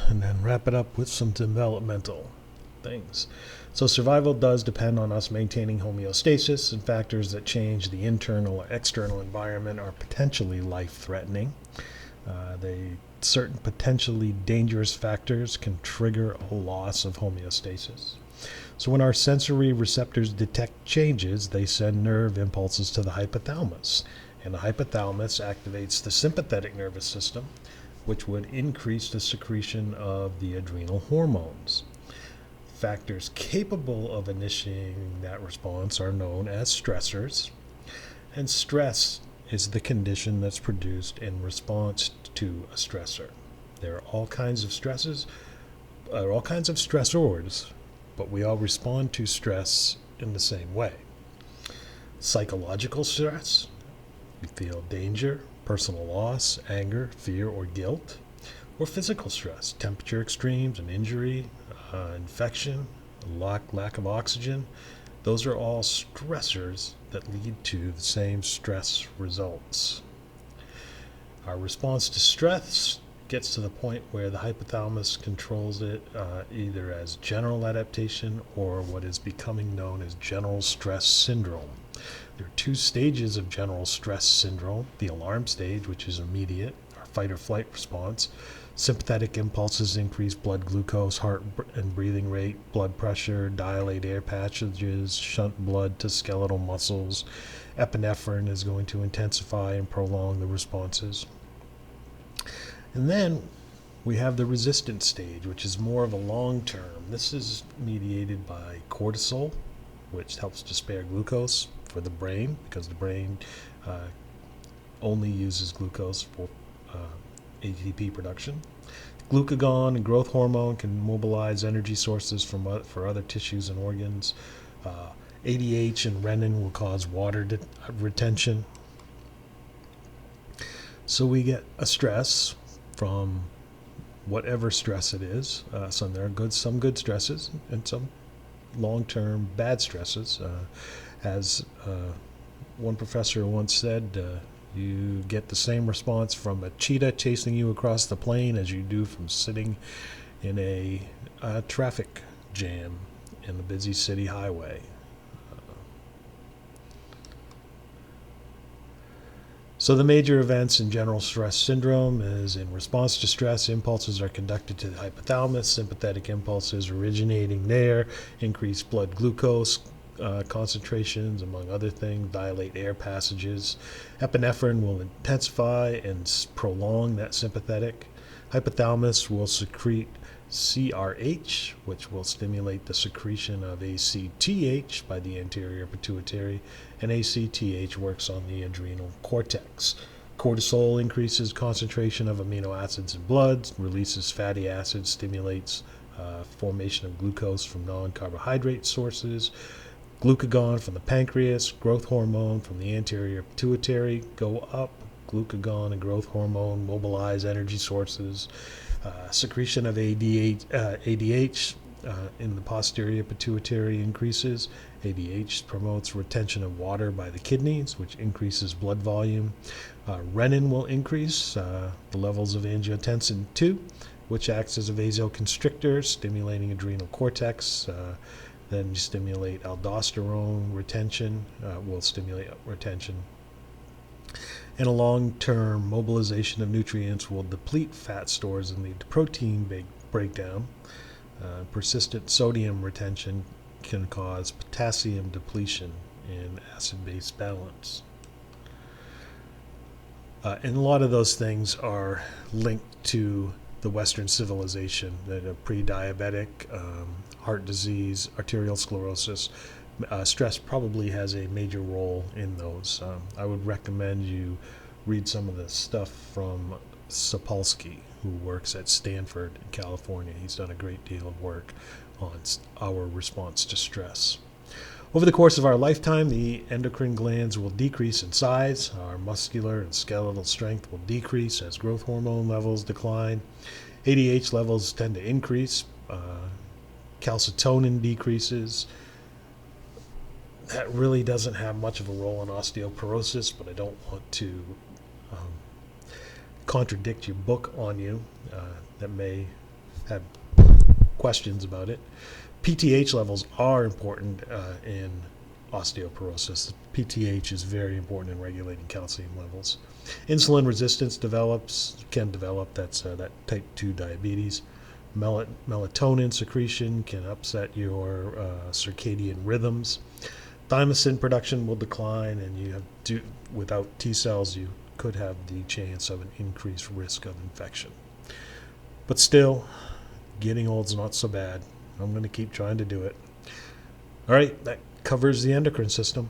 and then wrap it up with some developmental things. So survival does depend on us maintaining homeostasis, and factors that change the internal or external environment are potentially life-threatening. Certain potentially dangerous factors can trigger a loss of homeostasis. So when our sensory receptors detect changes, they send nerve impulses to the hypothalamus, and the hypothalamus activates the sympathetic nervous system, which would increase the secretion of the adrenal hormones. Factors capable of initiating that response are known as stressors, and stress is the condition that's produced in response to a stressor. There are all kinds of stresses, all kinds of stressors, but we all respond to stress in the same way. Psychological stress, we feel danger, personal loss, anger, fear, or guilt. Or physical stress, temperature extremes, an injury, infection, lack of oxygen. Those are all stressors that lead to the same stress results. Our response to stress gets to the point where the hypothalamus controls it either as general adaptation or what is becoming known as general stress syndrome. There are two stages of general stress syndrome: the alarm stage, which is immediate, our fight or flight response. Sympathetic impulses increase blood glucose, heart and breathing rate, blood pressure, dilate air passages, shunt blood to skeletal muscles. Epinephrine is going to intensify and prolong the responses. And then we have the resistance stage, which is more of a long term. This is mediated by cortisol, which helps to spare glucose for the brain, because the brain only uses glucose for ATP production. Glucagon and growth hormone can mobilize energy sources for other tissues and organs. ADH and renin will cause water retention. So we get a stress from whatever stress it is. There are some good stresses and some long-term bad stresses. As one professor once said, you get the same response from a cheetah chasing you across the plain as you do from sitting in a traffic jam in the busy city highway. So the major events in general stress syndrome is, in response to stress, impulses are conducted to the hypothalamus. Sympathetic impulses originating there increase blood glucose concentrations, among other things, dilate air passages. Epinephrine will intensify and prolong that sympathetic. Hypothalamus will secrete CRH, which will stimulate the secretion of ACTH by the anterior pituitary, and ACTH works on the adrenal cortex. Cortisol increases concentration of amino acids in blood, releases fatty acids, stimulates formation of glucose from non-carbohydrate sources. Glucagon from the pancreas, growth hormone from the anterior pituitary go up. Glucagon and growth hormone mobilize energy sources. Secretion of ADH in the posterior pituitary increases. ADH promotes retention of water by the kidneys, which increases blood volume. Renin will increase the levels of angiotensin II, which acts as a vasoconstrictor, stimulating adrenal cortex. Then you stimulate aldosterone retention, will stimulate retention. And a long-term mobilization of nutrients will deplete fat stores and lead to protein breakdown. Persistent sodium retention can cause potassium depletion in acid-base balance. And a lot of those things are linked to the Western civilization, that are pre-diabetic, heart disease, arterial sclerosis. Stress probably has a major role in those. I would recommend you read some of the stuff from Sapolsky, who works at Stanford in California. He's done a great deal of work on our response to stress. Over the course of our lifetime, the endocrine glands will decrease in size. Our muscular and skeletal strength will decrease as growth hormone levels decline. ADH levels tend to increase. Calcitonin decreases. That really doesn't have much of a role in osteoporosis, but I don't want to contradict your book on you. That may had questions about it. PTH levels are important in osteoporosis. PTH is very important in regulating calcium levels. Insulin resistance can develop. That's that type 2 diabetes. Melatonin secretion can upset your circadian rhythms. Thymosin production will decline, and without T cells, you could have the chance of an increased risk of infection. But still, getting old is not so bad. I'm going to keep trying to do it. All right, that covers the endocrine system.